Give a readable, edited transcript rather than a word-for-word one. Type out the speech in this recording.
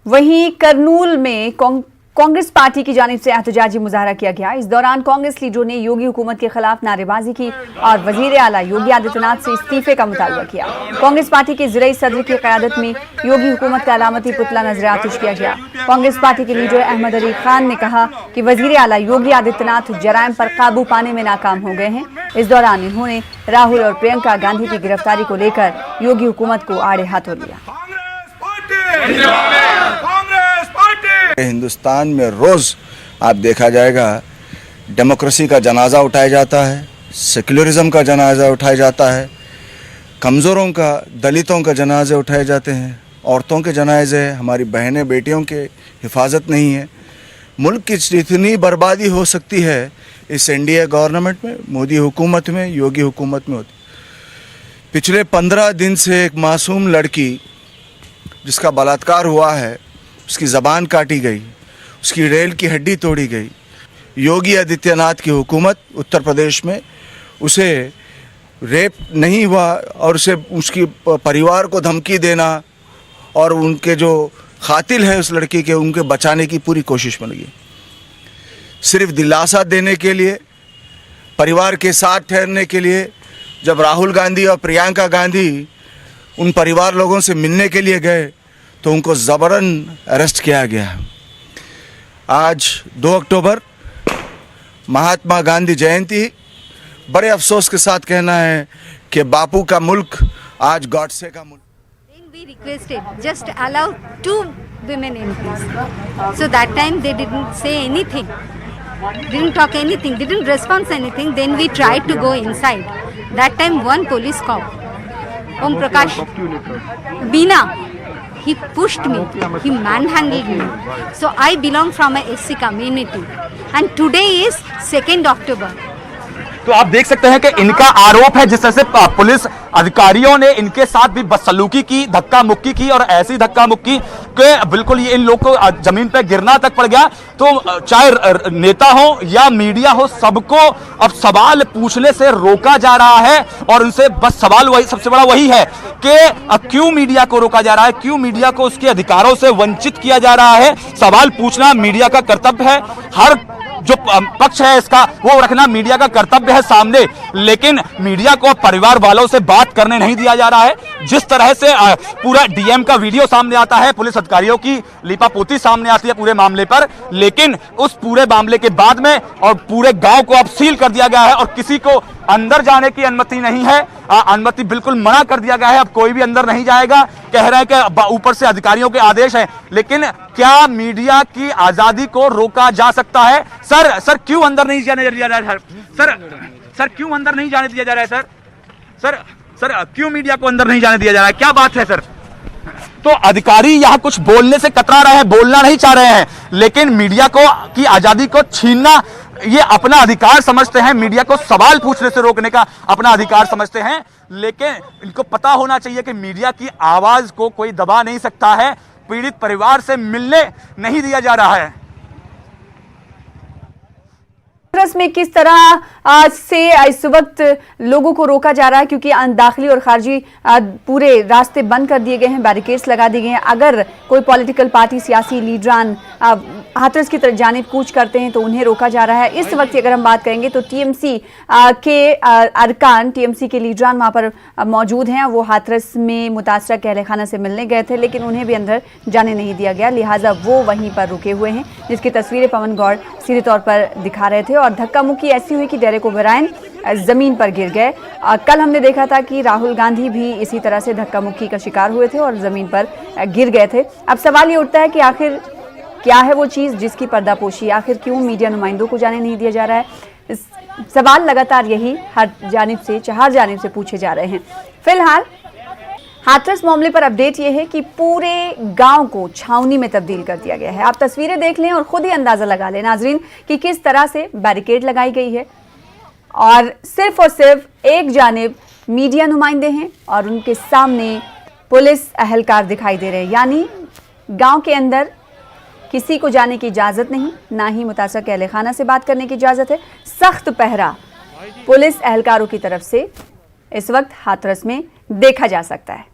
वहीं करनूल में कांग्रेस पार्टी की जानिब से एहतजाजी मुजाहरा किया गया। इस दौरान कांग्रेस लीडरों ने योगी हुकूमत के खिलाफ नारेबाजी की और वजीर आला योगी आदित्यनाथ से इस्तीफे का मुतालबा किया। कांग्रेस पार्टी के ज़िले सदर की क़यादत में योगी हुकूमत का अलामती पुतला नजर आतिश किया गया। कांग्रेस पार्टी के लीडर अहमद अली खान ने कहा कि वजीर आला योगी आदित्यनाथ जराइम पर काबू पाने में नाकाम हो गए हैं। इस दौरान इन्होंने राहुल और प्रियंका गांधी की गिरफ्तारी को लेकर योगी हुकूमत को आड़े हाथों लिया। हिंदुस्तान में रोज़ आप देखा जाएगा डेमोक्रेसी का जनाजा उठाया जाता है, सेक्युलरिज्म का जनाजा उठाया जाता है, कमज़ोरों का, दलितों का जनाजे उठाए जाते हैं, औरतों के जनाजे, हमारी बहनें बेटियों के हिफाजत नहीं है। मुल्क की इतनी बर्बादी हो सकती है इस एनडीए गवर्नमेंट में, मोदी हुकूमत में, योगी हुकूमत में होती। पिछले 15 दिन से एक मासूम लड़की जिसका बलात्कार हुआ है, उसकी ज़बान काटी गई, उसकी रेल की हड्डी तोड़ी गई। योगी आदित्यनाथ की हुकूमत उत्तर प्रदेश में उसे रेप नहीं हुआ और उसे उसकी परिवार को धमकी देना और उनके जो कातिल है उस लड़की के, उनके बचाने की पूरी कोशिश बन गई। सिर्फ दिलासा देने के लिए, परिवार के साथ ठहरने के लिए जब राहुल गांधी और प्रियंका गांधी उन परिवार लोगों से मिलने के लिए गए तो उनको ज़बरन अरेस्ट किया गया। आज 2 अक्टूबर महात्मा गांधी जयंती, बड़े अफसोस के साथ कहना है कि बापू का मुल्क आज गॉडसे का मुल्क। We requested just allow 2 women MPs. So that time they didn't say anything, didn't talk anything, didn't respond anything. Then we tried to go inside. That time one police cop, Om Prakash Bina, he pushed me, he manhandled me. So I belong from a SC community and today is 2nd October. तो आप देख सकते हैं कि इनका आरोप है जिस तरह से पुलिस अधिकारियों ने इनके साथ भी बदसलूकी की, धक्का मुक्की की और ऐसी धक्का मुक्की कि बिल्कुल ये इन लोग को जमीन पे गिरना तक पड़ गया। तो चाहे नेता हो या मीडिया हो, सबको अब सवाल पूछने से रोका जा रहा है और उनसे बस सवाल वही, सबसे बड़ा वही है कि क्यों मीडिया को रोका जा रहा है, क्यों मीडिया को उसके अधिकारों से वंचित किया जा रहा है। सवाल पूछना मीडिया का कर्तव्य है, हर जो पक्ष है इसका वो रखना मीडिया का कर्तव्य है सामने, लेकिन मीडिया को परिवार वालों से बात करने नहीं दिया जा रहा है। जिस तरह से पूरा डीएम का वीडियो सामने आता है, पुलिस अधिकारियों की लीपापोती सामने आती है पूरे मामले पर, लेकिन उस पूरे मामले के बाद में और पूरे गांव को अब सील कर दिया गया है और किसी को अंदर जाने की अनुमति नहीं है। अनुमति बिल्कुल मना कर दिया गया है, अब कोई भी अंदर नहीं जाएगा। कह रहे हैं कि ऊपर से अधिकारियों के आदेश हैं, लेकिन क्या मीडिया की आजादी को रोका जा सकता है? सर क्यों अंदर नहीं जाने दिया जा रहा है? सर क्यों अंदर नहीं जाने दिया जा रहा है? सर क्यों मीडिया को अंदर नहीं जाने दिया जा रहा है? क्या बात है सर? तो अधिकारी यहाँ कुछ बोलने से कतरा रहे हैं, बोलना नहीं चाह रहे हैं, लेकिन मीडिया को की आजादी को छीनना ये अपना अधिकार समझते हैं, मीडिया को सवाल पूछने से रोकने का अपना अधिकार समझते हैं। लेकिन इनको पता होना चाहिए कि मीडिया की आवाज को कोई दबा नहीं सकता है, पीड़ित परिवार से मिलने नहीं दिया जा रहा है। में किस तरह आज से इस वक्त लोगों को रोका जा रहा है, क्योंकि दाखिली और खारजी पूरे रास्ते बंद कर दिए गए हैं, बैरिकेड्स लगा दिए गए हैं। अगर कोई पॉलिटिकल पार्टी, सियासी लीडरान हाथरस की तरफ जानिब कूच करते हैं तो उन्हें रोका जा रहा है। इस वक्त अगर हम बात करेंगे तो टीएमसी के अरकान, टीएमसी के लीडरान वहाँ पर मौजूद हैं। वो हाथरस में मुतासरा के अहलखाना से मिलने गए थे, लेकिन उन्हें भी अंदर जाने नहीं दिया गया, लिहाजा वो वहीं पर रुके हुए हैं, जिसकी तस्वीरें पवन गौड़ सीधे तौर पर दिखा रहे थे। और धक्का मुक्की ऐसी हुई कि डेरेक ओबरायन जमीन पर गिर गए। कल हमने देखा था कि राहुल गांधी भी इसी तरह से धक्का मुक्की का शिकार हुए थे और जमीन पर गिर गए थे। अब सवाल ये उठता है कि आखिर क्या है वो चीज़ जिसकी पर्दापोशी, आखिर क्यों मीडिया नुमाइंदों को जाने नहीं दिया जा रहा है? सवाल लगातार यही हर जानिब से, चार जानिब से पूछे जा रहे हैं। फिलहाल हाथरस मामले पर अपडेट ये है कि पूरे गांव को छावनी में तब्दील कर दिया गया है। आप तस्वीरें देख लें और खुद ही अंदाजा लगा लें नाजरीन कि किस तरह से बैरिकेड लगाई गई है और सिर्फ एक जानिब मीडिया नुमाइंदे हैं और उनके सामने पुलिस अहलकार दिखाई दे रहे हैं। यानी गांव के अंदर किसी को जाने की इजाज़त नहीं, ना ही मुतासर के अहलखाना से बात करने की इजाज़त है। सख्त पहरा पुलिस अहलकारों की तरफ से इस वक्त हाथरस में देखा जा सकता है।